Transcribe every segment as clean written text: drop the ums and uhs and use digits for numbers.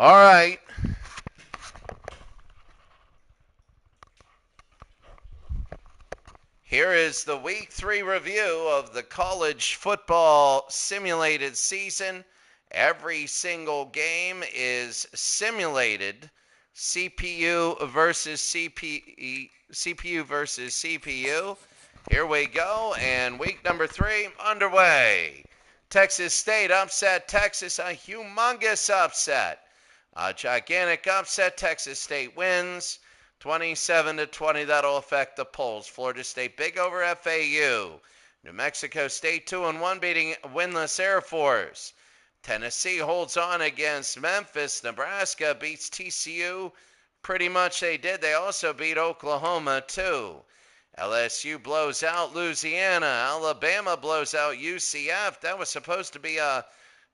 All right. Here is the Week 3 review of the college football simulated season. Every single game is simulated. CPU versus CPU versus CPU. Here we go, and week number 3 underway. Texas State upset Texas, a humongous upset. A gigantic upset. Texas State wins 27-20. That'll affect the polls. Florida State big over FAU. New Mexico State 2-1 beating winless Air Force. Tennessee holds on against Memphis. Nebraska beats TCU. Pretty much they did. They also beat Oklahoma too. LSU blows out Louisiana. Alabama blows out UCF. That was supposed to be a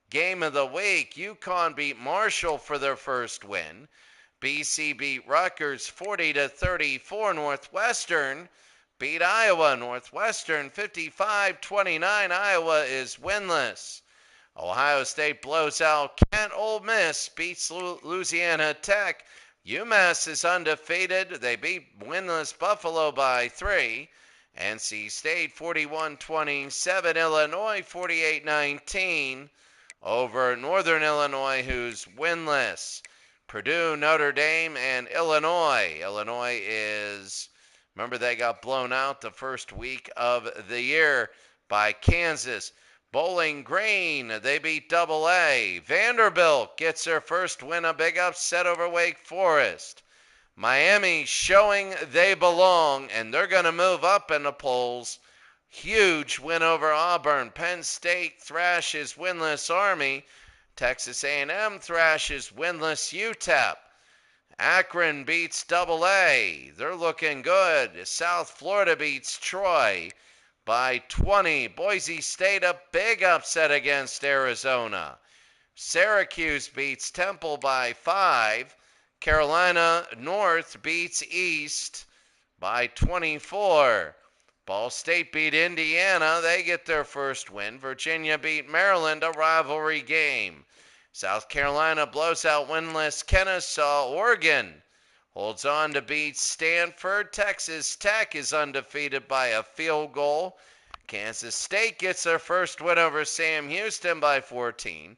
game of the week. UConn beat Marshall for their first win. BC beat Rutgers 40-34. Northwestern beat Iowa. Northwestern 55-29. Iowa is winless. Ohio State blows out Kent. Ole Miss beats Louisiana Tech. UMass is undefeated. They beat winless Buffalo by 3. NC State 41-27. Illinois 48-19 over Northern Illinois, who's winless. Purdue, Notre Dame, and Illinois. Illinois is, remember, they got blown out the first week of the year by Kansas. Bowling Green, they beat AA. Vanderbilt gets their first win, a big upset over Wake Forest. Miami showing they belong, and they're going to move up in the polls. Huge win over Auburn. Penn State thrashes winless Army. Texas A&M thrashes winless UTEP. Akron beats AA. They're looking good. South Florida beats Troy by 20. Boise State a big upset against Arizona. Syracuse beats Temple by 5. Carolina North beats East by 24. Ball State beat Indiana. They get their first win. Virginia beat Maryland, a rivalry game. South Carolina blows out winless Kennesaw. Oregon holds on to beat Stanford. Texas Tech is undefeated by a field goal. Kansas State gets their first win over Sam Houston by 14.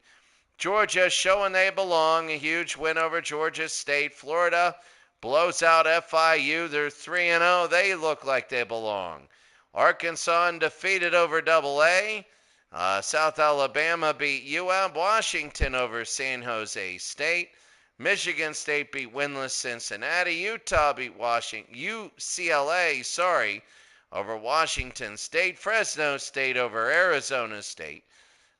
Georgia showing they belong. A huge win over Georgia State. Florida blows out FIU. They're 3-0. They look like they belong. Arkansas undefeated over AA. South Alabama beat UM. Washington over San Jose State. Michigan State beat winless Cincinnati. Utah beat UCLA, over Washington State. Fresno State over Arizona State.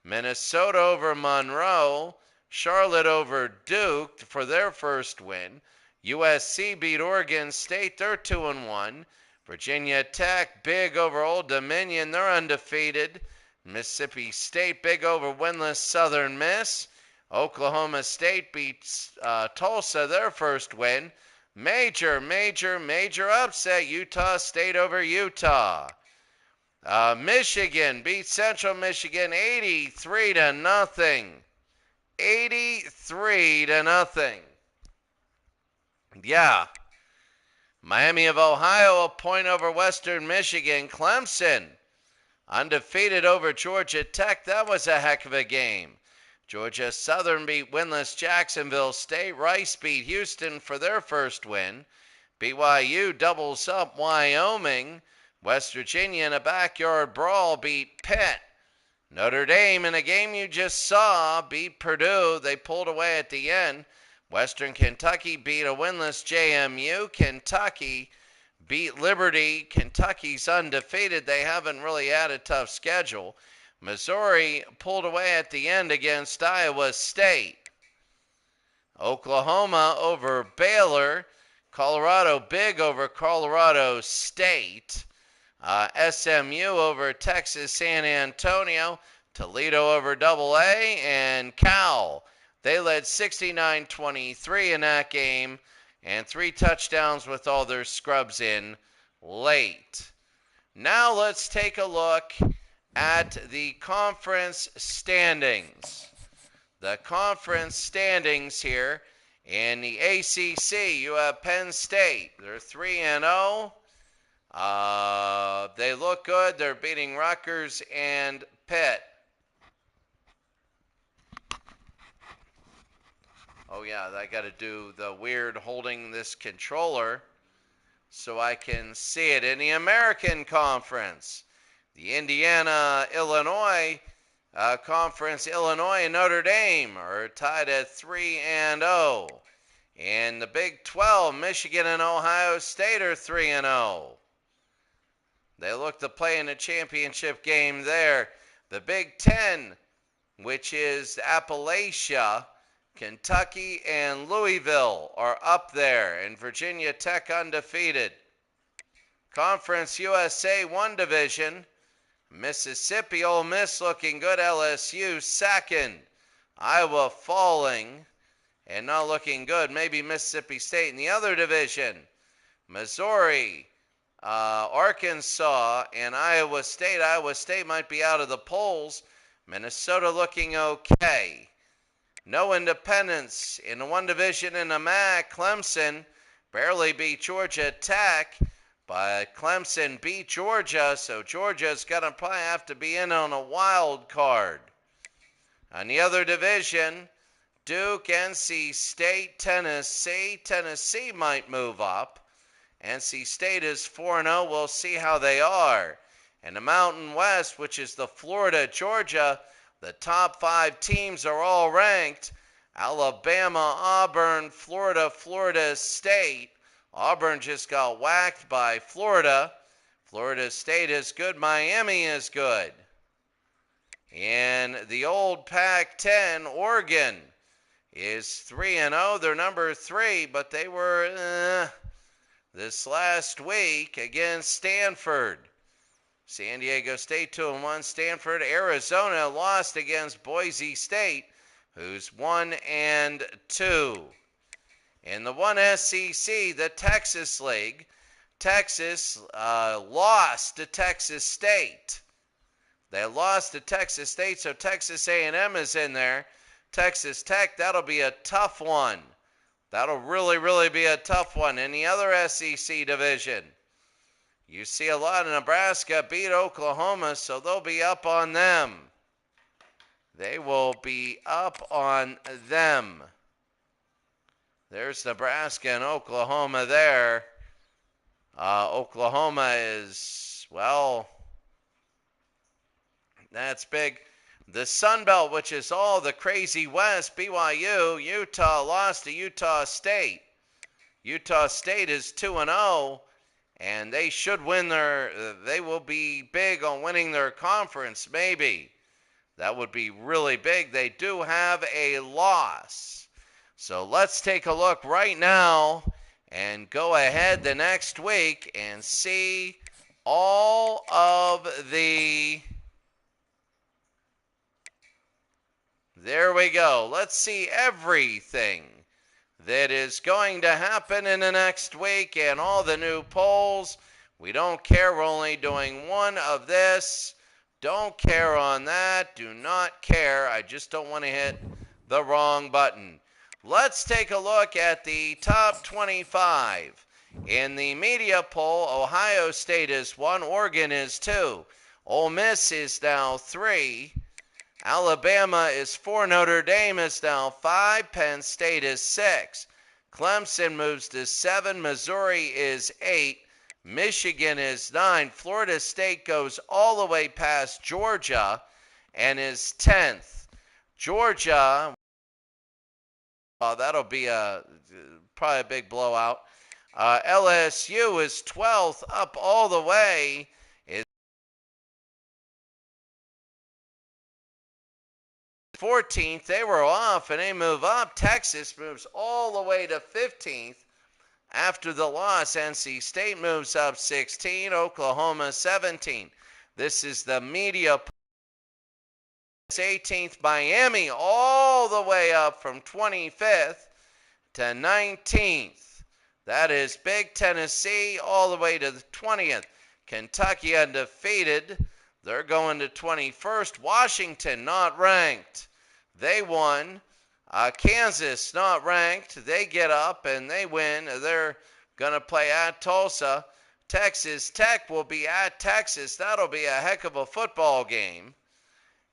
Minnesota over Monroe. Charlotte over Duke for their first win. USC beat Oregon State. They're 2-1. Virginia Tech big over Old Dominion. They're undefeated. Mississippi State big over winless Southern Miss. Oklahoma State beats Tulsa, their first win. Major upset. Utah State over Utah. Michigan beats Central Michigan 83-0. 83-0. Yeah. Miami of Ohio a point over Western Michigan. Clemson undefeated over Georgia Tech. That was a heck of a game. Georgia Southern beat winless Jacksonville State. Rice beat Houston for their first win. BYU doubles up Wyoming. West Virginia in a backyard brawl beat Pitt. Notre Dame in a game you just saw beat Purdue. They pulled away at the end. Western Kentucky beat a winless JMU. Kentucky beat Liberty. Kentucky's undefeated. They haven't really had a tough schedule. Missouri pulled away at the end against Iowa State. Oklahoma over Baylor. Colorado big over Colorado State. SMU over Texas San Antonio. Toledo over AA. And Cal. They led 69-23 in that game. And 3 touchdowns with all their scrubs in late. Now let's take a look at the conference standings. the conference standings here. In the ACC, you have Penn State. They're 3-0. They look good. They're beating Rutgers and Pitt. Oh, yeah, I got to do the weird holding this controller so I can see it. In the American Conference, the Indiana-Illinois Conference, Illinois and Notre Dame are tied at 3-0. In the Big 12, Michigan and Ohio State are 3-0. They look to play in a championship game there. The Big 10, which is Appalachia, Kentucky and Louisville are up there, and Virginia Tech undefeated. Conference USA, one division. Mississippi, Ole Miss looking good. LSU second. Iowa falling and not looking good. Maybe Mississippi State in the other division. Missouri, Arkansas, and Iowa State. Iowa State might be out of the polls. Minnesota looking okay. No independents in the one division in the MAC. Clemson barely beat Georgia Tech, but Clemson beat Georgia, so Georgia's going to probably have to be in on a wild card. On the other division, Duke, NC State, Tennessee. Tennessee might move up. NC State is 4-0. We'll see how they are. And the Mountain West, which is the Florida, Georgia, the top 5 teams are all ranked. Alabama, Auburn, Florida, Florida State. Auburn just got whacked by Florida. Florida State is good. Miami is good. In the old Pac-10, Oregon is 3-0. They're number 3, but they were this last week against Stanford. San Diego State 2-1. Stanford, Arizona lost against Boise State, who's 1-2. In the one SEC, the Texas League, Texas lost to Texas State. They lost to Texas State, so Texas A&M is in there. Texas Tech, that'll be a tough one. That'll really, really be a tough one. In the other SEC division, you see a lot of Nebraska beat Oklahoma, so they'll be up on them. They will be up on them. There's Nebraska and Oklahoma there. Oklahoma is, well, that's big. The Sun Belt, which is all the crazy West, BYU, Utah lost to Utah State. Utah State is 2-0. And they should win they will be big on winning their conference, maybe. That would be really big. They do have a loss. So let's take a look right now and go ahead the next week and see all of there we go. Let's see everything that is going to happen in the next week and all the new polls. We don't care. We're only doing one of this. Don't care on that. Do not care. I just don't want to hit the wrong button. Let's take a look at the top 25. In the media poll, Ohio State is 1, Oregon is 2, Ole Miss is now 3, Alabama is 4, Notre Dame is now 5, Penn State is 6, Clemson moves to 7, Missouri is 8, Michigan is 9, Florida State goes all the way past Georgia and is 10th. Georgia, that'll be probably a big blowout. LSU is 12th, up all the way. 14th, they were off and they move up. Texas moves all the way to 15th after the loss. NC State moves up 16, Oklahoma 17. This is the media. 18th, Miami all the way up from 25th to 19th. That is big. Tennessee all the way to the 20th. Kentucky undefeated. They're going to 21st. Washington not ranked. They won. Kansas, not ranked, they get up and they win. They're going to play at Tulsa. Texas Tech will be at Texas. That'll be a heck of a football game.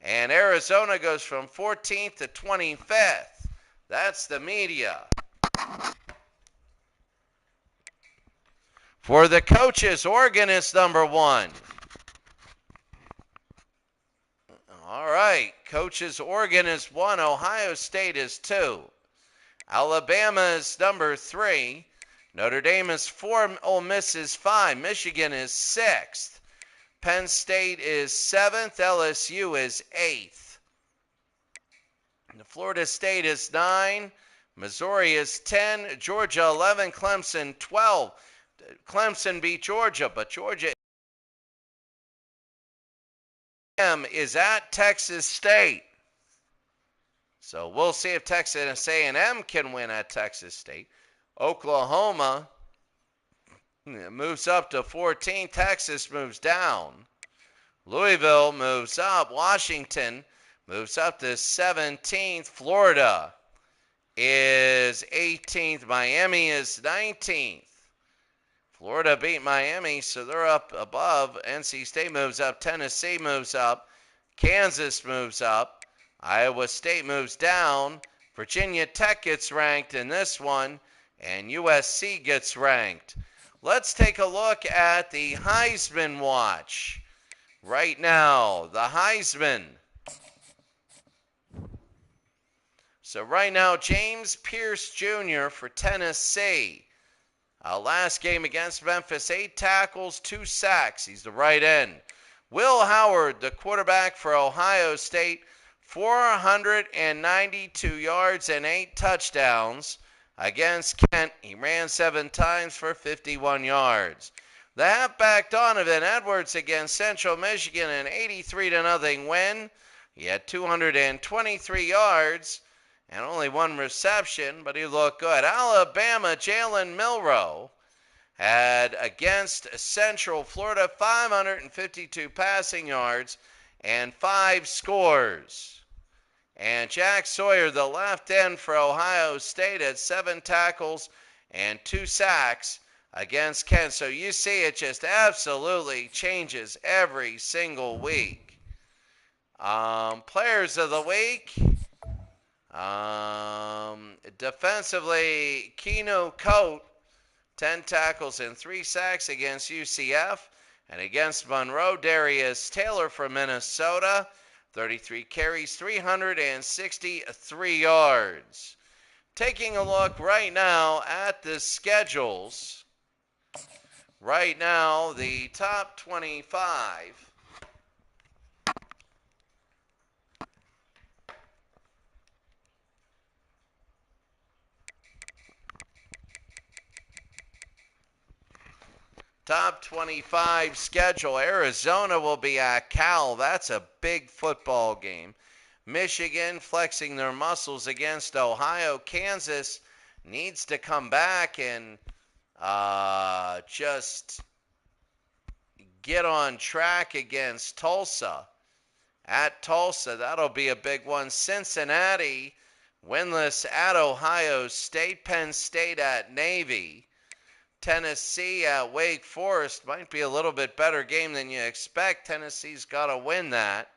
And Arizona goes from 14th to 25th. That's the media. For the coaches, Oregon is number 1. All right, coaches, Oregon is 1. Ohio State is 2. Alabama is number 3. Notre Dame is 4. Ole Miss is 5. Michigan is 6th. Penn State is 7th. LSU is 8th. Florida State is 9. Missouri is 10. Georgia 11. Clemson 12. Clemson beat Georgia, but Georgia is at Texas State. So we'll see if Texas A&M can win at Texas State. Oklahoma moves up to 14. Texas moves down. Louisville moves up. Washington moves up to 17th. Florida is 18th. Miami is 19th. Florida beat Miami, so they're up above. NC State moves up. Tennessee moves up. Kansas moves up. Iowa State moves down. Virginia Tech gets ranked in this one, and USC gets ranked. Let's take a look at the Heisman Watch. Right now, the Heisman. So right now, James Pierce Jr. for Tennessee. Last game against Memphis, 8 tackles, 2 sacks. He's the right end. Will Howard, the quarterback for Ohio State, 492 yards and 8 touchdowns. Against Kent, he ran 7 times for 51 yards. The halfback Donovan Edwards against Central Michigan, an 83-0 win. He had 223 yards and only 1 reception, but he looked good. Alabama, Jalen Milroe had against Central Florida 552 passing yards and 5 scores. And Jack Sawyer, the left end for Ohio State, had 7 tackles and 2 sacks against Kent. So you see it just absolutely changes every single week. Players of the week. Defensively, Keno Cote, 10 tackles and 3 sacks against UCF. And against Monroe, Darius Taylor from Minnesota, 33 carries, 363 yards. Taking a look right now at the schedules. Right now, the top 25. Top 25 schedule. Arizona will be at Cal. That's a big football game. Michigan flexing their muscles against Ohio. Kansas needs to come back and just get on track against Tulsa. At Tulsa, that'll be a big one. Cincinnati winless at Ohio State. Penn State at Navy. Tennessee at Wake Forest might be a little bit better game than you expect. Tennessee's got to win that.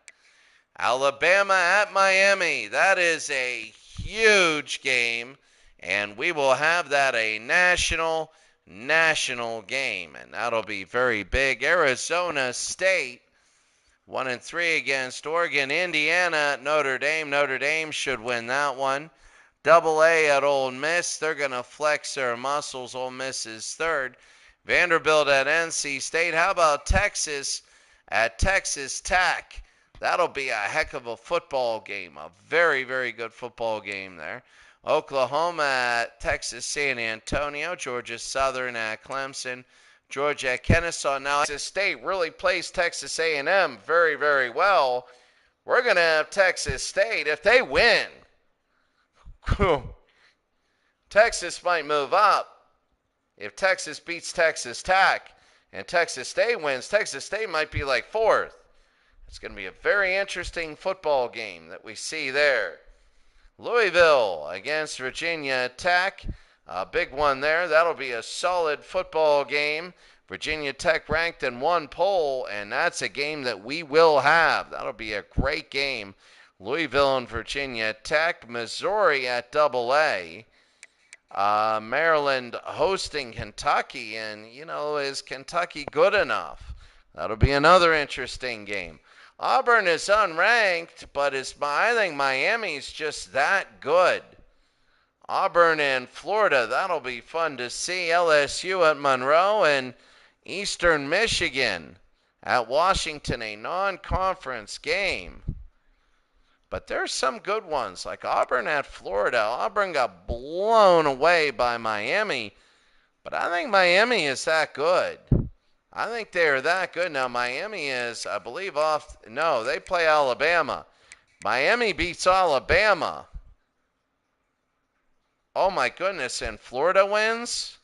Alabama at Miami. That is a huge game, and we will have that a national game, and that'll be very big. Arizona State 1-3 against Oregon. Indiana at Notre Dame. Notre Dame should win that one. AA at Ole Miss. They're going to flex their muscles. Ole Miss is third. Vanderbilt at NC State. How about Texas at Texas Tech? That'll be a heck of a football game. A very, very good football game there. Oklahoma at Texas San Antonio. Georgia Southern at Clemson. Georgia at Kennesaw. Now, Texas State really plays Texas A&M very, very well. We're going to have Texas State. If they win, Texas might move up. If Texas beats Texas Tech and Texas State wins, Texas State might be like 4th. It's going to be a very interesting football game that we see there. Louisville against Virginia Tech. A big one there. That'll be a solid football game. Virginia Tech ranked in one poll, and that's a game that we will have. That'll be a great game. Louisville and Virginia Tech. Missouri at AA. Maryland hosting Kentucky, and, is Kentucky good enough? That'll be another interesting game. Auburn is unranked, but I think Miami's just that good. Auburn and Florida, that'll be fun to see. LSU at Monroe and Eastern Michigan at Washington, a non-conference game. But there's some good ones, like Auburn at Florida. Auburn got blown away by Miami, but I think Miami is that good. I think they are that good. Now, Miami is, I believe, no, they play Alabama. Miami beats Alabama. Oh, my goodness, and Florida wins?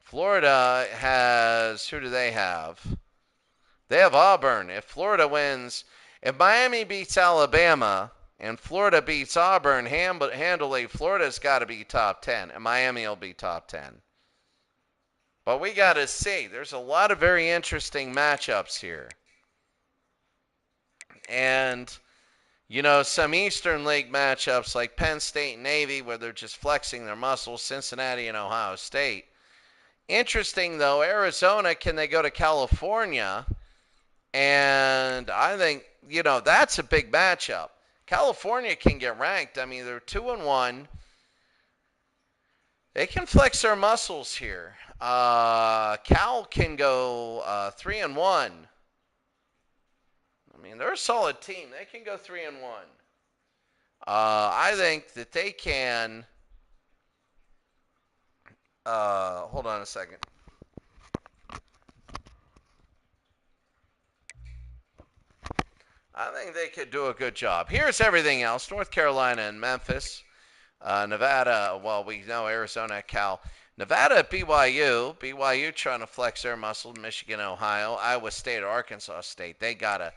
Florida has, who do they have? They have Auburn. If Florida wins, if Miami beats Alabama and Florida beats Auburn handily, Florida's got to be top 10, and Miami will be top 10. But we got to see. There's a lot of very interesting matchups here. And, some Eastern League matchups like Penn State and Navy, where they're just flexing their muscles, Cincinnati and Ohio State. Interesting, though, Arizona, can they go to California? And I think, that's a big matchup. California can get ranked. I mean, they're 2-1. They can flex their muscles here. Cal can go 3-1. I mean, they're a solid team. They can go 3-1. I think that they can. Hold on a second. I think they could do a good job. Here's everything else. North Carolina and Memphis. Nevada, well, we know Arizona, Cal. Nevada at BYU. BYU trying to flex their muscle. Michigan, Ohio. Iowa State, Arkansas State. They gotta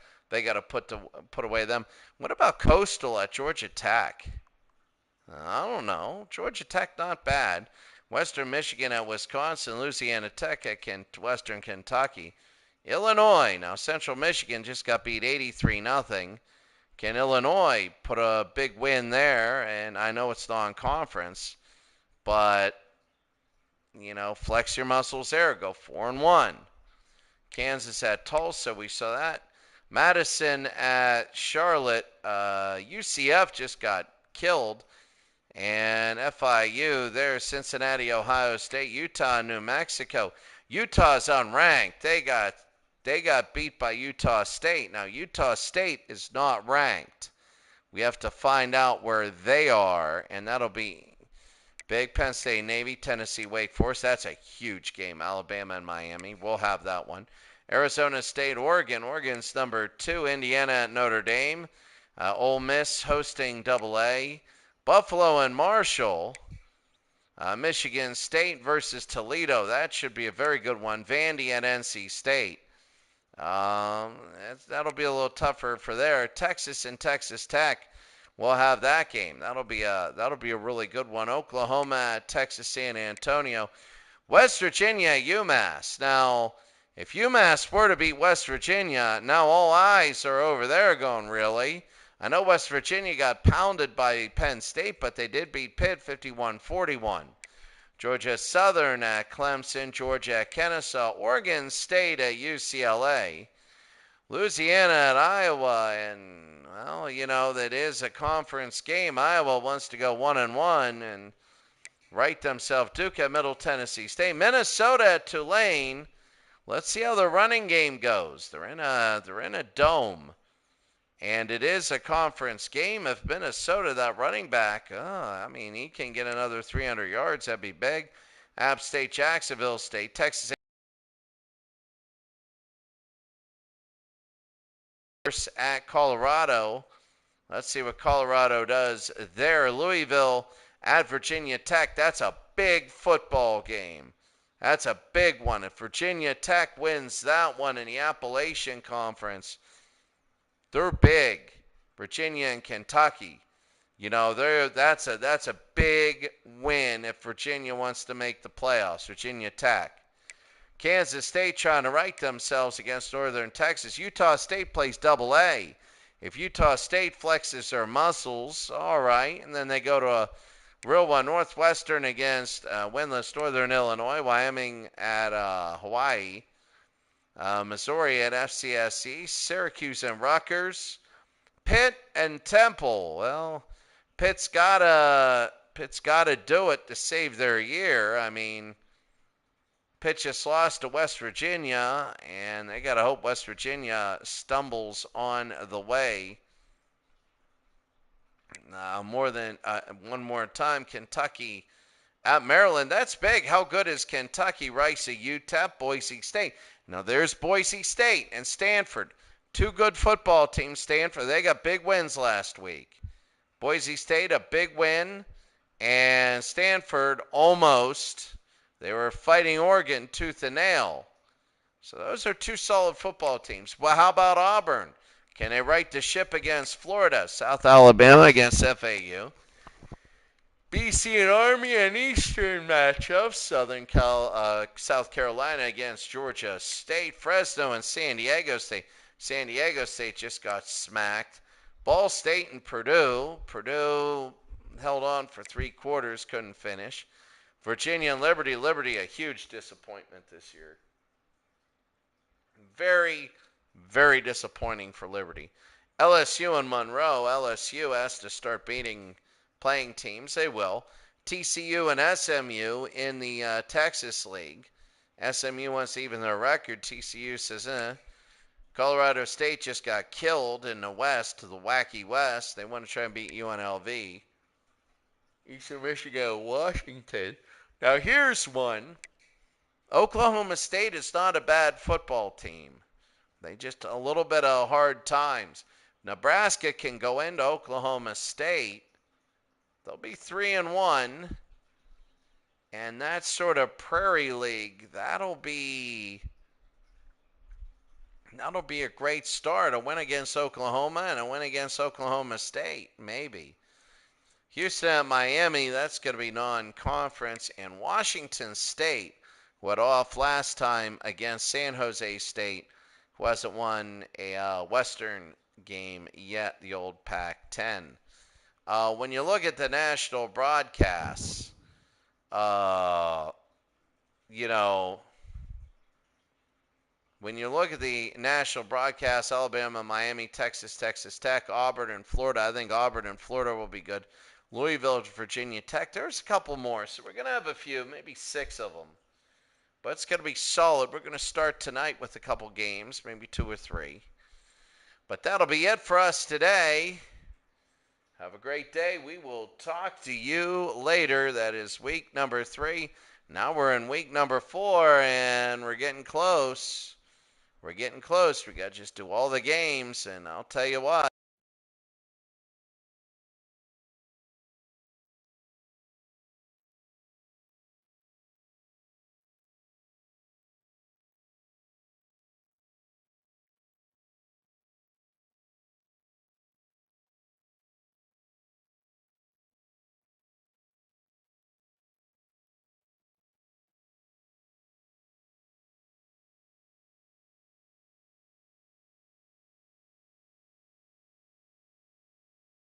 put away them. What about Coastal at Georgia Tech? I don't know. Georgia Tech, not bad. Western Michigan at Wisconsin. Louisiana Tech at Western Kentucky. Illinois. Now, Central Michigan just got beat 83-0. Can Illinois put a big win there? And I know it's non-conference, but, flex your muscles there. Go 4-1. Kansas at Tulsa. We saw that. Madison at Charlotte. UCF just got killed. And FIU there. Cincinnati, Ohio State. Utah, New Mexico. Utah's unranked. They got beat by Utah State. Now, Utah State is not ranked. We have to find out where they are, and that'll be big. Penn State, Navy, Tennessee, Wake Forest. That's a huge game. Alabama and Miami. We'll have that one. Arizona State, Oregon. Oregon's number 2. Indiana at Notre Dame. Ole Miss hosting AA. Buffalo and Marshall. Michigan State versus Toledo. That should be a very good one. Vandy at NC State. That'll be a little tougher for there. Texas and Texas Tech. We'll have that game. That'll be a really good one. Oklahoma at Texas San Antonio. West Virginia, UMass. Now, if UMass were to beat West Virginia, now all eyes are over there going, really? I know West Virginia got pounded by Penn State, but they did beat Pitt 51-41. Georgia Southern at Clemson, Georgia at Kennesaw, Oregon State at UCLA, Louisiana at Iowa, and, well, that is a conference game. Iowa wants to go 1-1 and right themselves. Duke at Middle Tennessee State, Minnesota at Tulane. Let's see how the running game goes. They're in a dome. And it is a conference game. If Minnesota, that running back, he can get another 300 yards. That'd be big. App State, Jacksonville State, Texas at Colorado. Let's see what Colorado does there. Louisville at Virginia Tech. That's a big football game. That's a big one. If Virginia Tech wins that one in the Appalachian Conference, they're big. Virginia and Kentucky. That's a big win if Virginia wants to make the playoffs. Virginia Tech. Kansas State trying to right themselves against Northern Texas. Utah State plays Double A. If Utah State flexes their muscles, all right, and then they go to a real one. Northwestern against winless Northern Illinois. Wyoming at Hawaii. Missouri at FCSC. Syracuse and Rutgers. Pitt and Temple. Well, Pitt's gotta do it to save their year. I mean, Pitt just lost to West Virginia, and they gotta hope West Virginia stumbles on the way. More than one more time, Kentucky at Maryland. That's big. How good is Kentucky? Rice at UTEP, Boise State. Now there's Boise State and Stanford. Two good football teams. Stanford, they got big wins last week. Boise State, a big win. And Stanford, almost. They were fighting Oregon tooth and nail. So those are two solid football teams. Well, how about Auburn? Can they right the ship against Florida? South Alabama against FAU. BC and Army and Eastern matchups. South Carolina against Georgia State. Fresno and San Diego State. San Diego State just got smacked. Ball State and Purdue. Purdue held on for 3 quarters, couldn't finish. Virginia and Liberty. Liberty, a huge disappointment this year. Very, very disappointing for Liberty. LSU and Monroe. LSU has to start playing teams. They will. TCU and SMU in the Texas League. SMU wants to even their record. TCU says, Colorado State just got killed in the West, the wacky West. They want to try and beat UNLV. Eastern Michigan, Washington. Now here's one. Oklahoma State is not a bad football team. They just a little bit of hard times. Nebraska can go into Oklahoma State. They'll be 3-1. And that sort of Prairie League, that'll be a great start. A win against Oklahoma and a win against Oklahoma State, maybe. Houston and Miami, that's going to be non-conference. And Washington State went off last time against San Jose State, who hasn't won a Western game yet, the old Pac-10. When you look at the national broadcasts, you know, when you look at the national broadcasts, Alabama, Miami, Texas, Texas Tech, Auburn, and Florida, I think Auburn and Florida will be good. Louisville, Virginia Tech. There's a couple more, so we're going to have a few, maybe 6 of them. But it's going to be solid. We're going to start tonight with a couple games, maybe 2 or 3. But that'll be it for us today. Have a great day. We will talk to you later. That is week number 3. Now we're in week number 4, and we're getting close. We're getting close. We got to just do all the games, and I'll tell you what.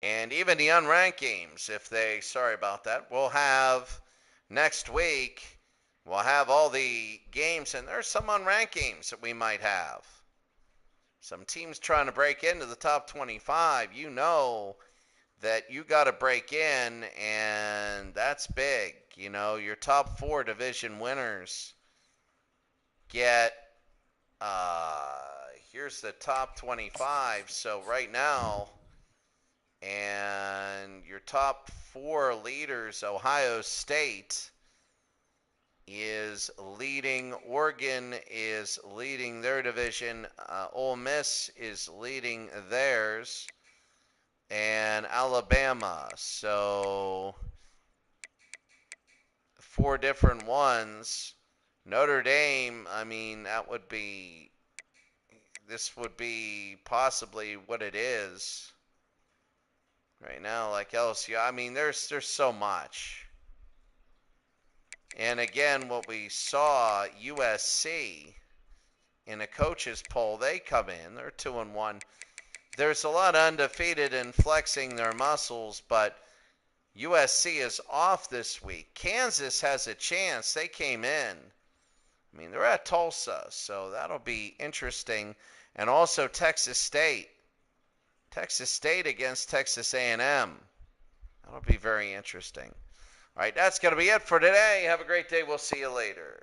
And even the unranked games, sorry about that, we'll have next week, we'll have all the games, and there's some unranked games that we might have. Some teams trying to break into the top 25, you know that you got to break in, and that's big. You know, your top 4 division winners get, here's the top 25. So right now, and your top 4 leaders, Ohio State is leading. Oregon is leading their division. Ole Miss is leading theirs. And Alabama. So 4 different ones. Notre Dame, I mean, this would be possibly what it is. right now, like LSU. I mean, there's so much. And again, what we saw, USC in a coaches poll, they come in, they're 2-1. There's a lot of undefeated and flexing their muscles, but USC is off this week. Kansas has a chance. They came in. I mean, they're at Tulsa, so that'll be interesting. And also Texas State. Texas State against Texas A&M. That'll be very interesting. All right, that's going to be it for today. Have a great day. We'll see you later.